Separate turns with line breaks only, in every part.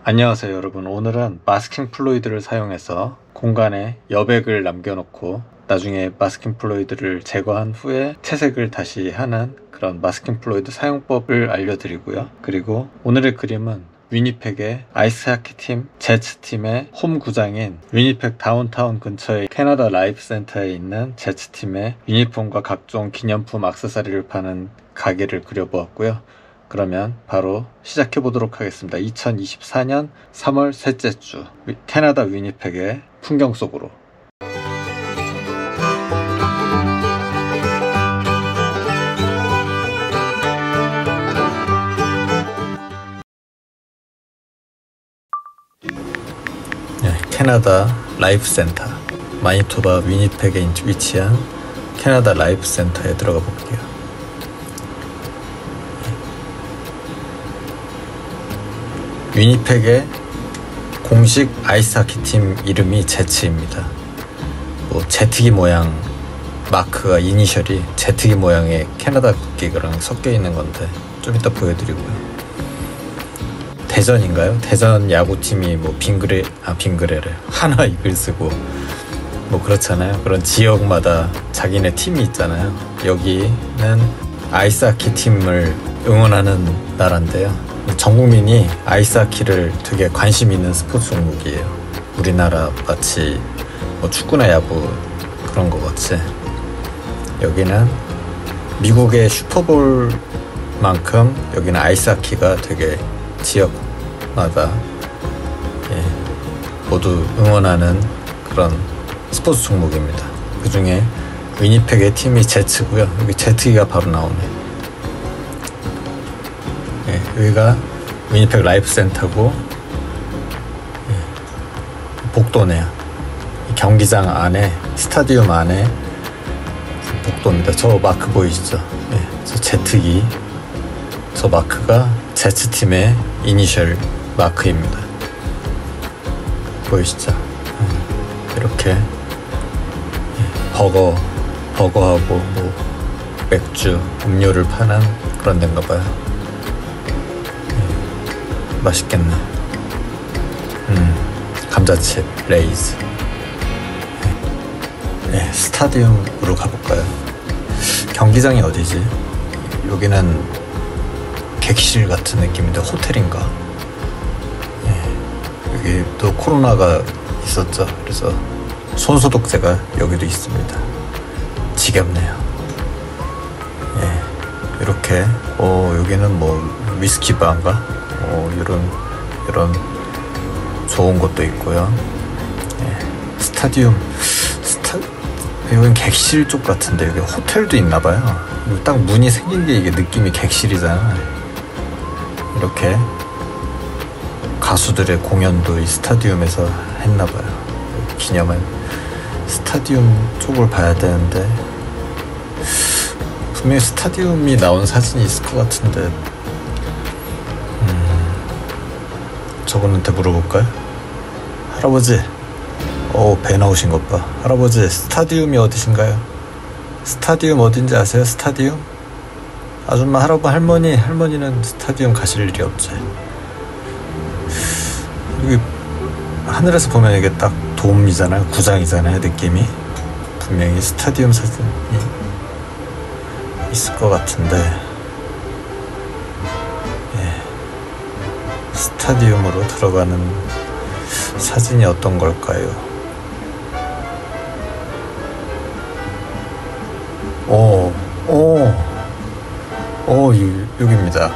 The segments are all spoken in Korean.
안녕하세요 여러분. 오늘은 마스킹 플루이드를 사용해서 공간에 여백을 남겨놓고 나중에 마스킹 플루이드를 제거한 후에 채색을 다시 하는 그런 마스킹 플루이드 사용법을 알려드리고요. 그리고 오늘의 그림은 위니펙의 아이스하키 팀 제츠팀의 홈 구장인 위니펙 다운타운 근처의 캐나다 라이프 센터에 있는 제츠팀의 유니폼과 각종 기념품 액세서리를 파는 가게를 그려보았고요. 그러면 바로 시작해 보도록 하겠습니다. 2024년 3월 셋째 주 캐나다 위니펙의 풍경 속으로. 캐나다 라이프 센터, 마니토바 위니펙에 위치한 캐나다 라이프 센터에 들어가 볼게요. 위니펙의 공식 아이스하키 팀 이름이 제츠입니다. 제트기 모양 마크가 이니셜이 제트기 모양의 캐나다 국기랑 섞여 있는 건데 좀 이따 보여드리고요. 대전인가요? 대전 야구팀이 빙그레를 하나 이글스고 그렇잖아요. 그런 지역마다 자기네 팀이 있잖아요. 여기는 아이스하키 팀을 응원하는 나라인데요. 전 국민이 아이스하키를 되게 관심 있는 스포츠 종목이에요. 우리나라 마치 축구나 야구 그런 거 같이 여기는 미국의 슈퍼볼만큼 여기는 아이스하키가 되게 지역마다 모두 응원하는 그런 스포츠 종목입니다. 그 중에 위니펙의 팀이 제츠고요. 여기 제트기가 바로 나오네. 여기가 위니펙 라이프 센터고 복도네요. 경기장 안에 스타디움 안에 복도입니다. 저 마크 보이시죠? 저 제트기 저 마크가 제츠팀의 이니셜 마크입니다. 보이시죠? 이렇게 버거하고 맥주, 음료를 파는 그런 데인가 봐요. 맛있겠네. 감자칩, 레이즈. 스타디움으로 가볼까요? 경기장이 어디지? 여기는 객실 같은 느낌인데 호텔인가? 여기 또 코로나가 있었죠. 그래서 손소독제가 여기도 있습니다. 지겹네요. 이렇게 여기는 위스키 바인가? 이런 좋은 것도 있고요. 스타디움 여긴 객실 쪽 같은데 여기 호텔도 있나봐요. 딱 문이 생긴 게 이게 느낌이 객실이잖아. 이렇게 가수들의 공연도 이 스타디움에서 했나봐요. 기념한 스타디움 쪽을 봐야 되는데 분명히 스타디움이 나온 사진이 있을 것 같은데 저분한테 물어볼까요? 할아버지, 배 나오신 것 봐. 할아버지, 스타디움이 어디신가요? 스타디움 어딘지 아세요? 스타디움? 아줌마, 할머니는 스타디움 가실 일이 없지. 여기 하늘에서 보면 이게 딱 돔이잖아요. 구장이잖아요. 느낌이. 분명히 스타디움 사진이 있을 것 같은데 스타디움으로 들어가는 사진이 어떤 걸까요? 여기입니다.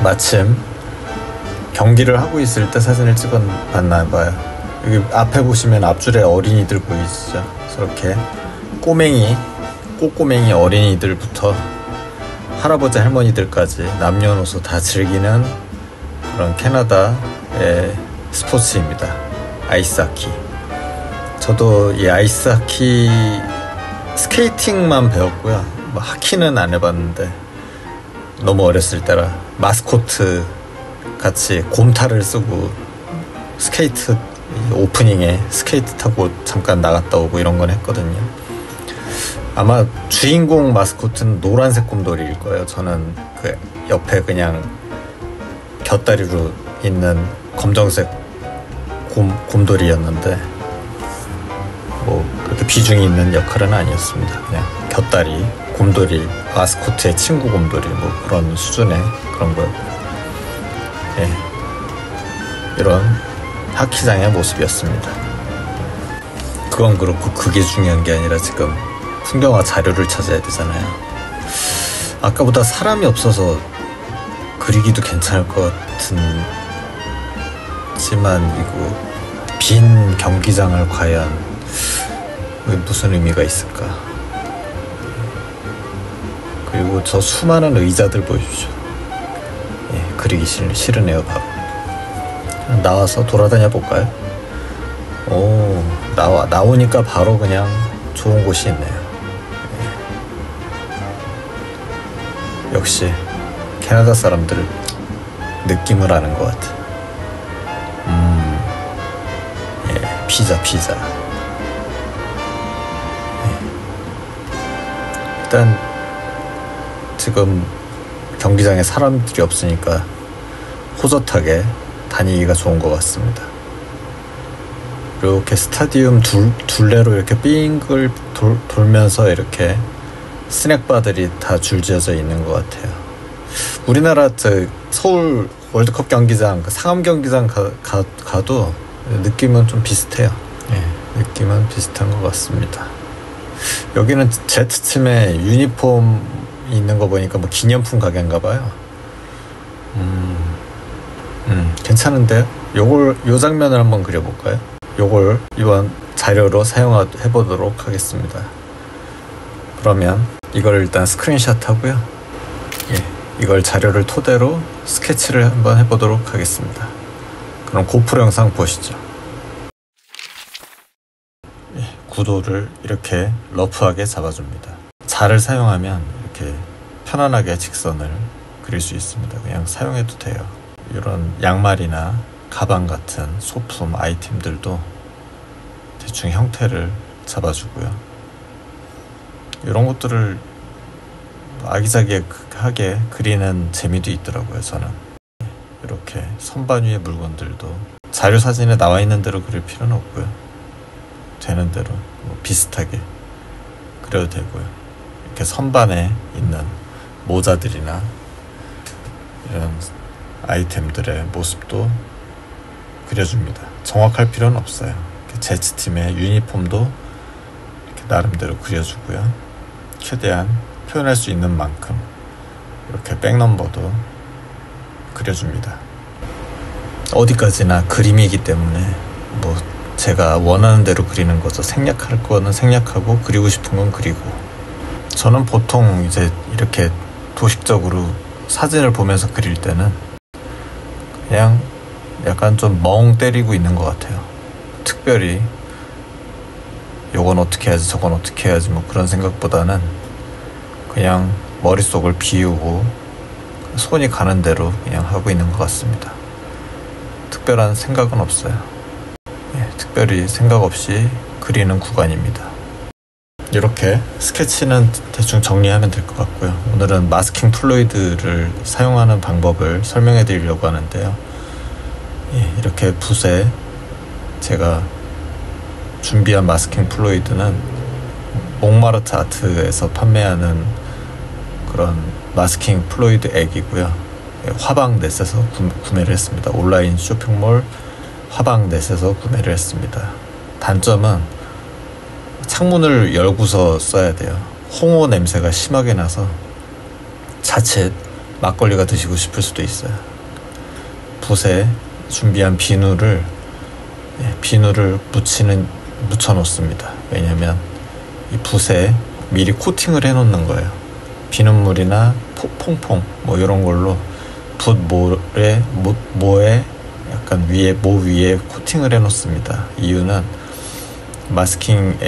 마침 경기를 하고 있을 때 사진을 찍어봤나봐요. 여기 앞에 보시면 앞줄에 어린이들 보이시죠? 저렇게 꼬꼬맹이 어린이들부터 할아버지 할머니들까지 남녀노소 다 즐기는 그런 캐나다의 스포츠입니다. 아이스하키. 저도 이 아이스하키 스케이팅만 배웠고요. 하키는 안 해봤는데 너무 어렸을 때라 마스코트 같이 곰탈을 쓰고 스케이트 오프닝에 스케이트 타고 잠깐 나갔다 오고 이런 건 했거든요. 아마 주인공 마스코트는 노란색 곰돌이일 거예요. 저는 그 옆에 그냥 곁다리로 있는 검정색 곰돌이였는데 뭐 그렇게 비중이 있는 역할은 아니었습니다. 그냥 곁다리 곰돌이, 마스코트의 친구 곰돌이 뭐 그런 수준의 그런 거였고, 예, 이런 하키장의 모습이었습니다. 그건 그렇고 그게 중요한 게 아니라 지금 풍경화 자료를 찾아야 되잖아요. 아까보다 사람이 없어서 그리기도 괜찮을 것 같지만 이거 빈 경기장을 과연 무슨 의미가 있을까. 그리고 저 수많은 의자들 보여주죠. 예, 그리기 싫으네요. 바로 나와서 돌아다녀 볼까요? 오, 나오니까 바로 그냥 좋은 곳이 있네요. 예. 역시 캐나다 사람들은 느낌을 아는 것 같아. 예, 피자. 예. 일단 지금 경기장에 사람들이 없으니까 호젓하게 다니기가 좋은 것 같습니다. 이렇게 스타디움 둘레로 이렇게 빙글 돌면서 이렇게 스낵바들이 다 줄지어져 있는 것 같아요. 우리나라 서울 월드컵 경기장, 상암 경기장 가도 느낌은 좀 비슷해요. 예, 느낌은 비슷한 것 같습니다. 여기는 Z팀의 유니폼 있는 거 보니까 뭐 기념품 가게인가 봐요. 괜찮은데요? 요 장면을 한번 그려볼까요? 요걸 이번 자료로 사용해보도록 하겠습니다. 그러면 이걸 일단 스크린샷 하고요. 예, 이걸 자료를 토대로 스케치를 한번 해보도록 하겠습니다. 그럼 고프로 영상 보시죠. 예, 구도를 이렇게 러프하게 잡아줍니다. 자를 사용하면 이렇게 편안하게 직선을 그릴 수 있습니다. 그냥 사용해도 돼요. 이런 양말이나 가방 같은 소품 아이템들도 대충 형태를 잡아주고요. 이런 것들을 아기자기하게 그리는 재미도 있더라고요. 저는 이렇게 선반 위의 물건들도 자료 사진에 나와 있는 대로 그릴 필요는 없고요. 되는 대로 뭐 비슷하게 그려도 되고요. 이렇게 선반에 있는 모자들이나 이런 아이템들의 모습도 그려줍니다. 정확할 필요는 없어요. Z팀의 유니폼도 이렇게 나름대로 그려주고요. 최대한 표현할 수 있는 만큼 이렇게 백넘버도 그려줍니다. 어디까지나 그림이기 때문에 뭐 제가 원하는 대로 그리는 거죠. 생략할 거는 생략하고 그리고 싶은 건 그리고. 저는 보통 이제 이렇게 도식적으로 사진을 보면서 그릴 때는 그냥 약간 좀 멍 때리고 있는 것 같아요. 특별히 요건 어떻게 해야지 저건 어떻게 해야지 뭐 그런 생각보다는 그냥 머릿속을 비우고 손이 가는 대로 그냥 하고 있는 것 같습니다. 특별한 생각은 없어요. 예, 특별히 생각 없이 그리는 구간입니다. 이렇게 스케치는 대충 정리하면 될 것 같고요. 오늘은 마스킹 플루이드를 사용하는 방법을 설명해 드리려고 하는데요. 예, 이렇게 붓에 제가 준비한 마스킹 플루이드는 몽마르트 아트에서 판매하는 그런 마스킹 플루이드 액이고요. 예, 화방넷에서 구매를 했습니다. 온라인 쇼핑몰 화방넷에서 구매를 했습니다. 단점은 창문을 열고서 써야 돼요. 홍어 냄새가 심하게 나서 자칫 막걸리가 드시고 싶을 수도 있어요. 붓에 준비한 비누를 묻혀 놓습니다. 왜냐면 이 붓에 미리 코팅을 해 놓는 거예요. 비눗물이나 퐁퐁 뭐 이런 걸로 붓 모에 약간 모 위에 코팅을 해 놓습니다. 이유는 마스킹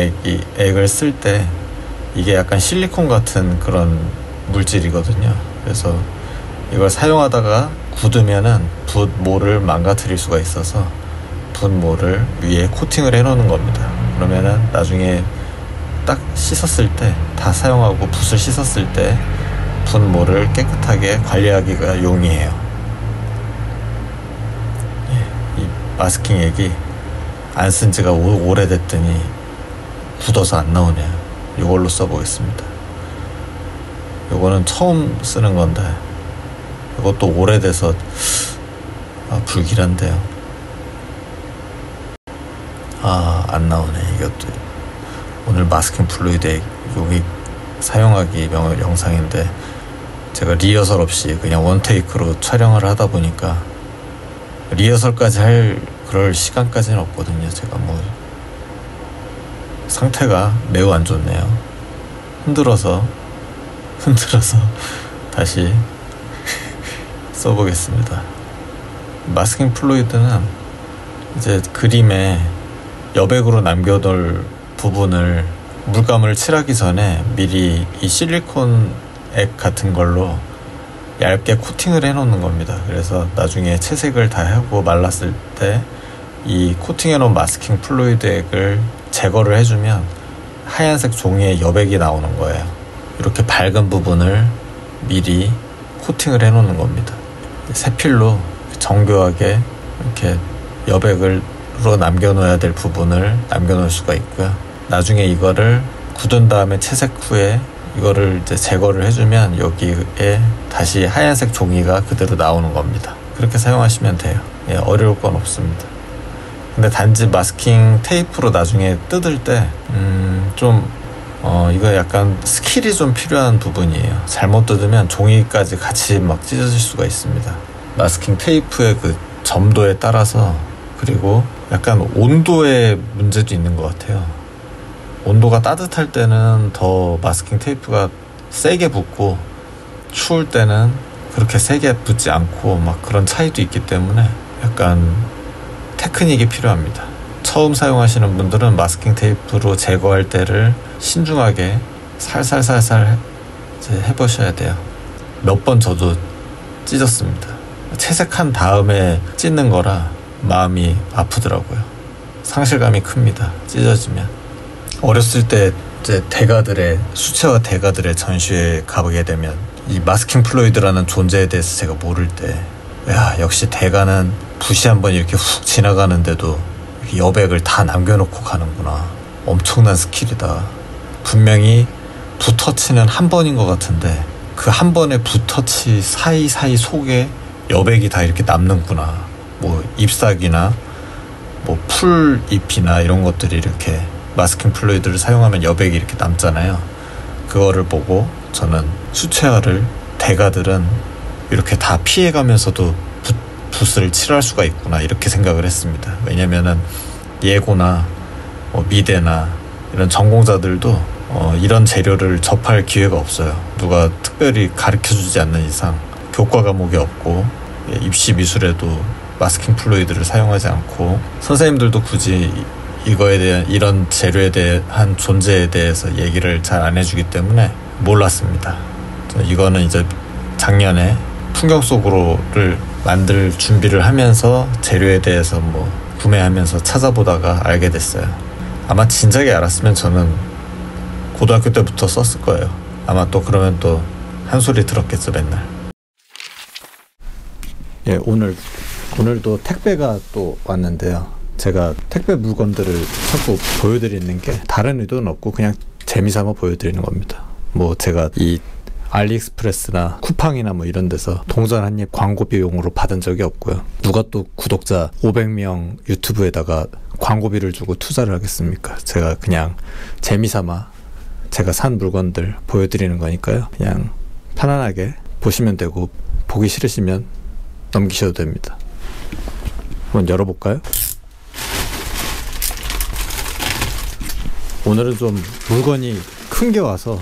액을 쓸 때 이게 약간 실리콘 같은 그런 물질이거든요. 그래서 이걸 사용하다가 굳으면은 붓모를 망가뜨릴 수가 있어서 붓모를 위에 코팅을 해 놓는 겁니다. 그러면은 나중에 딱 씻었을 때, 다 사용하고 붓을 씻었을 때 붓모를 깨끗하게 관리하기가 용이해요. 마스킹액이 안 쓴 지가 오래됐더니 굳어서 안 나오네요. 이걸로 써보겠습니다. 이거는 처음 쓰는 건데 이것도 오래돼서 불길한데요. 안 나오네. 이것도 오늘 마스킹 플루이드 여기 사용하기 영상인데 제가 리허설 없이 그냥 원테이크로 촬영을 하다 보니까 리허설까지 할 그럴 시간까지는 없거든요. 제가 뭐 상태가 매우 안 좋네요. 흔들어서 다시 써보겠습니다. 마스킹 플루이드는 이제 그림에 여백으로 남겨놓을 부분을 물감을 칠하기 전에 미리 이 실리콘 액 같은 걸로 얇게 코팅을 해 놓는 겁니다. 그래서 나중에 채색을 다 하고 말랐을 때 이 코팅해 놓은 마스킹 플루이드 액을 제거를 해주면 하얀색 종이에 여백이 나오는 거예요. 이렇게 밝은 부분을 미리 코팅을 해 놓는 겁니다. 세필로 정교하게 이렇게 여백으로 남겨놓아야 될 부분을 남겨놓을 수가 있고요. 나중에 이거를 굳은 다음에 채색 후에 이거를 이제 제거를 해주면 여기에 다시 하얀색 종이가 그대로 나오는 겁니다. 그렇게 사용하시면 돼요. 어려울 건 없습니다. 근데 단지 마스킹 테이프로 나중에 뜯을 때 이거 약간 스킬이 좀 필요한 부분이에요. 잘못 뜯으면 종이까지 같이 막 찢어질 수가 있습니다. 마스킹 테이프의 그 점도에 따라서, 그리고 약간 온도의 문제도 있는 것 같아요. 온도가 따뜻할 때는 더 마스킹 테이프가 세게 붙고 추울 때는 그렇게 세게 붙지 않고 막 그런 차이도 있기 때문에 약간 테크닉이 필요합니다. 처음 사용하시는 분들은 마스킹 테이프로 제거할 때를 신중하게 살살살살 해보셔야 돼요. 몇 번 저도 찢었습니다. 채색한 다음에 찢는 거라 마음이 아프더라고요. 상실감이 큽니다. 찢어지면. 어렸을 때 이제 수채화 대가들의 전시회에 가보게 되면 이 마스킹 플루이드라는 존재에 대해서 제가 모를 때, 야, 역시 대가는 붓이 한번 이렇게 훅 지나가는데도 여백을 다 남겨놓고 가는구나. 엄청난 스킬이다. 분명히 붓터치는 한 번인 것 같은데 그 한 번의 붓터치 사이사이 속에 여백이 다 이렇게 남는구나. 뭐 잎사귀나 뭐 풀잎이나 이런 것들이 이렇게 마스킹 플루이드를 사용하면 여백이 이렇게 남잖아요. 그거를 보고 저는 수채화를 대가들은 이렇게 다 피해가면서도 붓을 칠할 수가 있구나, 이렇게 생각을 했습니다. 왜냐면은 예고나 미대나 이런 전공자들도 이런 재료를 접할 기회가 없어요. 누가 특별히 가르쳐주지 않는 이상 교과 과목이 없고, 입시 미술에도 마스킹 플루이드를 사용하지 않고, 선생님들도 굳이 이거에 대한, 이런 재료에 대한 존재에 대해서 얘기를 잘 안 해주기 때문에 몰랐습니다. 이거는 이제 작년에 풍경 속으로를 만들 준비를 하면서 재료에 대해서 뭐 구매하면서 찾아보다가 알게 됐어요. 아마 진작에 알았으면 저는 고등학교 때부터 썼을 거예요. 아마 또 그러면 또 한 소리 들었겠죠, 맨날. 예, 오늘도 택배가 또 왔는데요. 제가 택배 물건들을 자꾸 보여드리는 게 다른 의도는 없고 그냥 재미삼아 보여드리는 겁니다. 뭐 제가 이 알리익스프레스나 쿠팡이나 뭐 이런 데서 동전 한 입 광고 비용으로 받은 적이 없고요. 누가 또 구독자 500명 유튜브에다가 광고비를 주고 투자를 하겠습니까? 제가 그냥 재미삼아 제가 산 물건들 보여드리는 거니까요. 그냥 편안하게 보시면 되고, 보기 싫으시면 넘기셔도 됩니다. 한번 열어볼까요? 오늘은 좀 물건이 큰 게 와서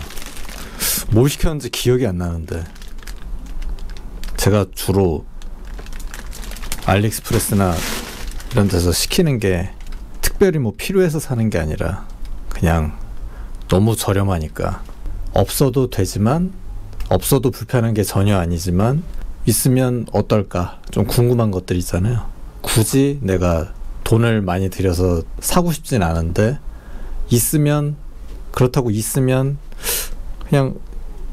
뭘 시켰는지 기억이 안 나는데, 제가 주로 알리익스프레스나 이런 데서 시키는 게 특별히 뭐 필요해서 사는 게 아니라 그냥 너무 저렴하니까, 없어도 되지만 없어도 불편한 게 전혀 아니지만 있으면 어떨까 좀 궁금한 것들 있잖아요. 굳이 내가 돈을 많이 들여서 사고 싶진 않은데 그렇다고 있으면 그냥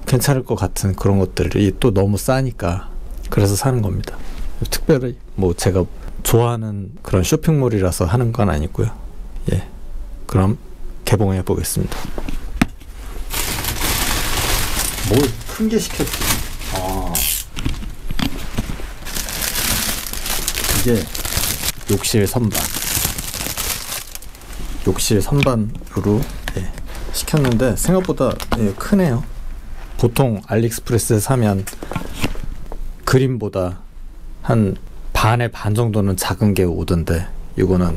괜찮을 것 같은 그런 것들이 또 너무 싸니까 그래서 사는 겁니다. 특별히 뭐 제가 좋아하는 그런 쇼핑몰이라서 하는 건 아니고요. 예, 그럼 개봉해 보겠습니다. 뭘 큰 게 시켰지? 이게 욕실 선반. 욕실 선반으로 시켰는데 생각보다 크네요. 보통 알리익스프레스에 사면 그림보다 한 반의 반 정도는 작은 게 오던데 이거는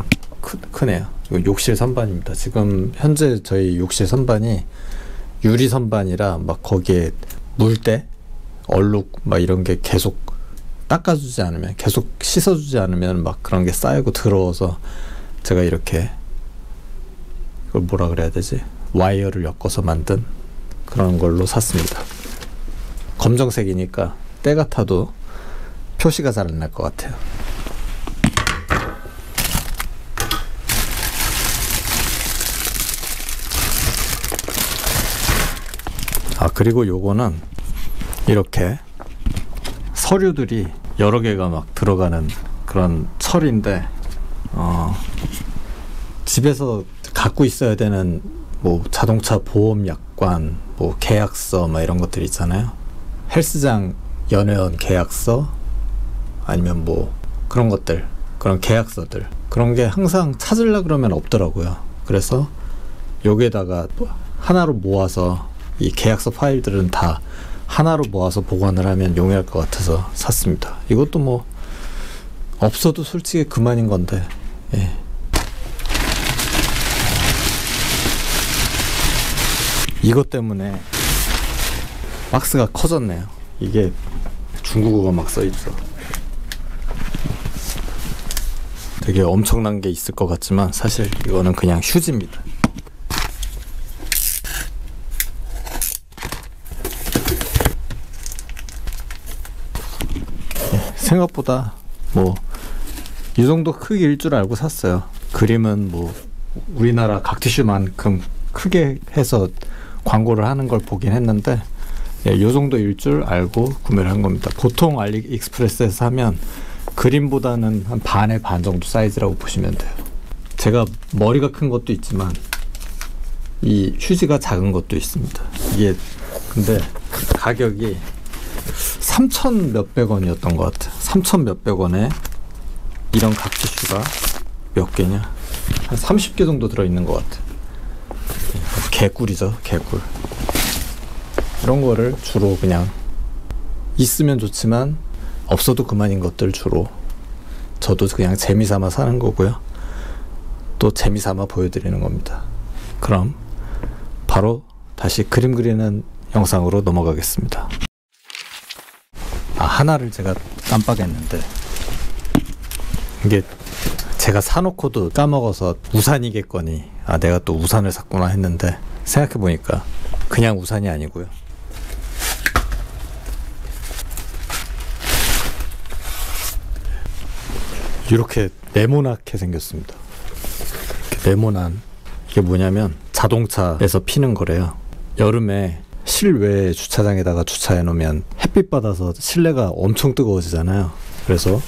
크네요. 이거 욕실 선반입니다. 지금 현재 저희 욕실 선반이 유리 선반이라 막 거기에 물때, 얼룩 막 이런 게 계속 닦아주지 않으면, 계속 씻어주지 않으면 막 그런 게 쌓이고 더러워서 제가 이렇게, 이걸 뭐라 그래야 되지? 와이어를 엮어서 만든 그런 걸로 샀습니다. 검정색이니까 때 같아도 표시가 잘 안 날 것 같아요. 그리고 요거는 이렇게 서류들이 여러 개가 막 들어가는 그런 철인데, 집에서 갖고 있어야 되는 뭐 자동차 보험 약관, 뭐 계약서 막 이런 것들 있잖아요. 헬스장 연회원 계약서, 아니면 뭐 그런 것들, 그런 계약서들, 그런 게 항상 찾으려 그러면 없더라고요. 그래서 여기에다가 하나로 모아서 이 계약서 파일들은 다 하나로 모아서 보관을 하면 용이할 것 같아서 샀습니다. 이것도 뭐 없어도 솔직히 그만인 건데, 예. 이것 때문에 박스가 커졌네요. 이게 중국어가 막 써있어. 되게 엄청난 게 있을 것 같지만 사실 이거는 그냥 휴지입니다. 생각보다 뭐 이 정도 크기일 줄 알고 샀어요. 그림은 뭐 우리나라 각티슈만큼 크게 해서 광고를 하는 걸 보긴 했는데, 이 정도일 줄 알고 구매를 한 겁니다. 보통 알리익스프레스에서 사면 그림보다는 한 반의 반 정도 사이즈라고 보시면 돼요. 제가 머리가 큰 것도 있지만 이 휴지가 작은 것도 있습니다. 이게 근데 가격이 3,000 몇백 원이었던 것 같아요. 3,000 몇백 원에 이런 각티슈가 몇 개냐? 한 30개 정도 들어있는 것 같아요. 개꿀이죠, 개꿀. 이런 거를 주로 그냥 있으면 좋지만 없어도 그만인 것들 주로 저도 그냥 재미삼아 사는 거고요. 또 재미삼아 보여드리는 겁니다. 그럼 바로 다시 그림 그리는 영상으로 넘어가겠습니다. 하나를 제가 깜빡했는데, 이게 제가 사놓고도 까먹어서 우산이겠거니 내가 또 우산을 샀구나 했는데, 생각해보니까 그냥 우산이 아니고요. 이렇게 네모나게 생겼습니다. 이렇게 네모난, 이게 뭐냐면 자동차에서 피는 거래요. 여름에 실외 주차장에다가 주차해 놓으면 햇빛 받아서 실내가 엄청 뜨거워지잖아요. 그래서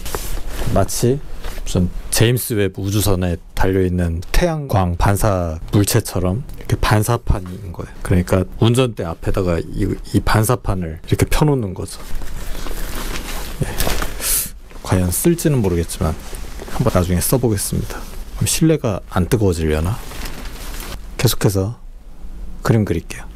마치 무슨 제임스 웹 우주선에 달려있는 태양광 반사 물체처럼 이렇게 반사판인 거예요. 그러니까 운전대 앞에다가 이 반사판을 이렇게 펴놓는 거죠. 예. 과연 쓸지는 모르겠지만 한번 나중에 써보겠습니다. 그럼 실내가 안 뜨거워지려나? 계속해서 그림 그릴게요.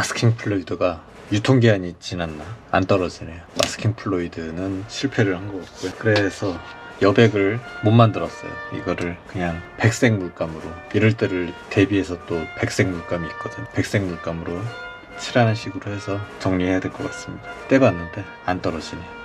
마스킹 플루이드가 유통기한이 지났나 안 떨어지네요. 마스킹 플루이드는 실패를 한 것 같고요. 그래서 여백을 못 만들었어요. 이거를 그냥 백색 물감으로, 이럴 때를 대비해서 또 백색 물감이 있거든. 백색 물감으로 칠하는 식으로 해서 정리해야 될 것 같습니다. 떼봤는데 안 떨어지네요.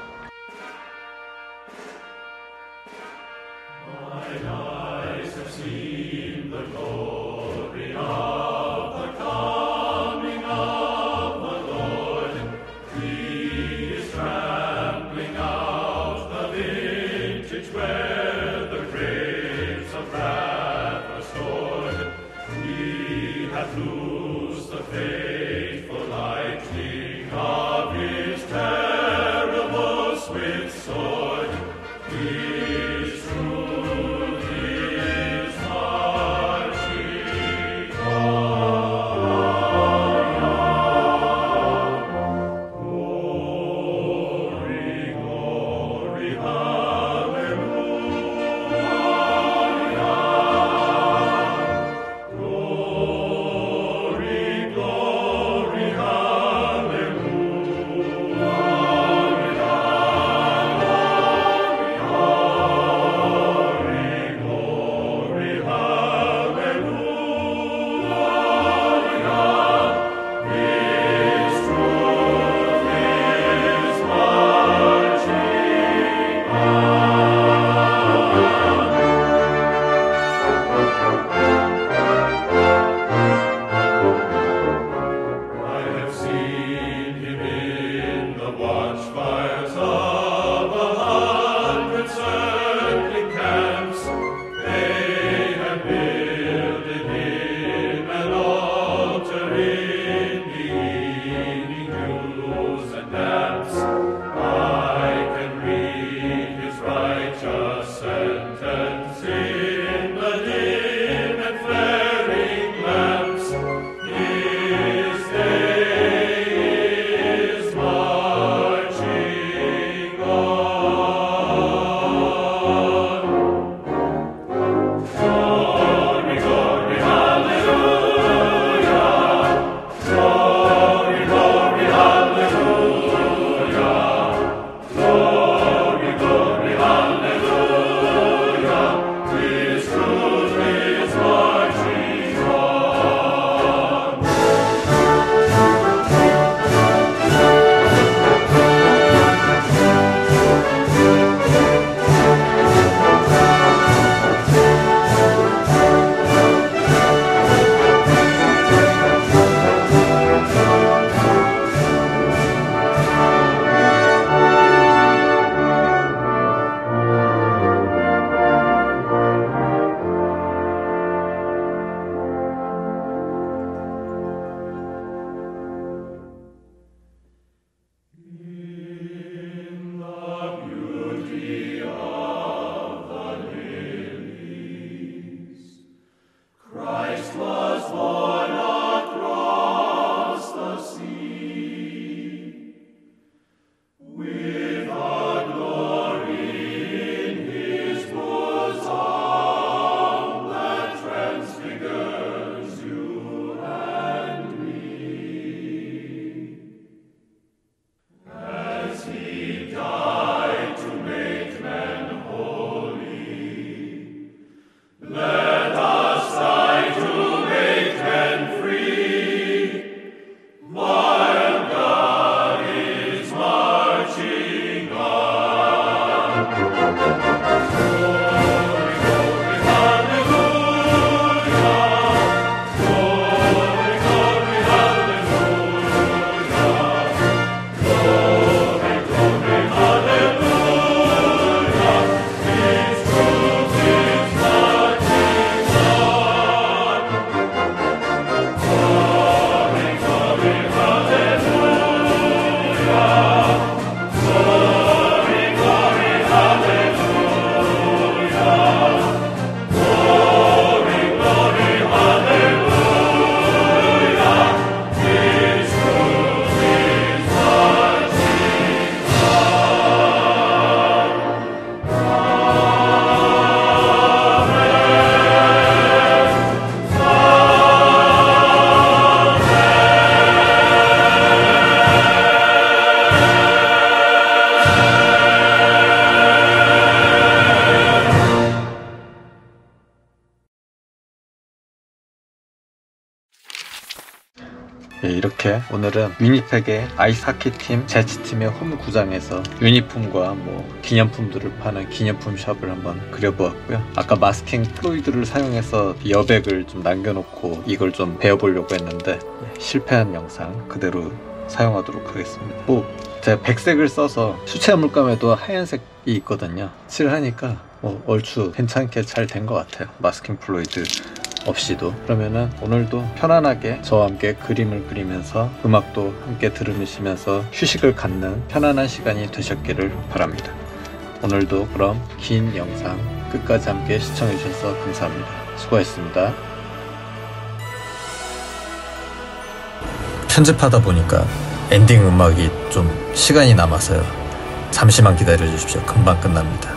네, 이렇게 오늘은 위니펙의 아이스하키팀 제치팀의 홈 구장에서 유니폼과 뭐 기념품들을 파는 기념품 샵을 한번 그려보았고요. 아까 마스킹 플로이드를 사용해서 여백을 좀 남겨놓고 이걸 좀 배워보려고 했는데 실패한 영상 그대로 사용하도록 하겠습니다. 제가 백색을 써서 수채화 물감에도 하얀색이 있거든요. 칠하니까 얼추 괜찮게 잘 된 것 같아요. 마스킹 플로이드 없이도. 그러면은 오늘도 편안하게 저와 함께 그림을 그리면서 음악도 함께 들으시면서 휴식을 갖는 편안한 시간이 되셨기를 바랍니다. 오늘도 그럼 긴 영상 끝까지 함께 시청해 주셔서 감사합니다. 수고하셨습니다. 편집하다 보니까 엔딩 음악이 좀 시간이 남아서요. 잠시만 기다려 주십시오. 금방 끝납니다.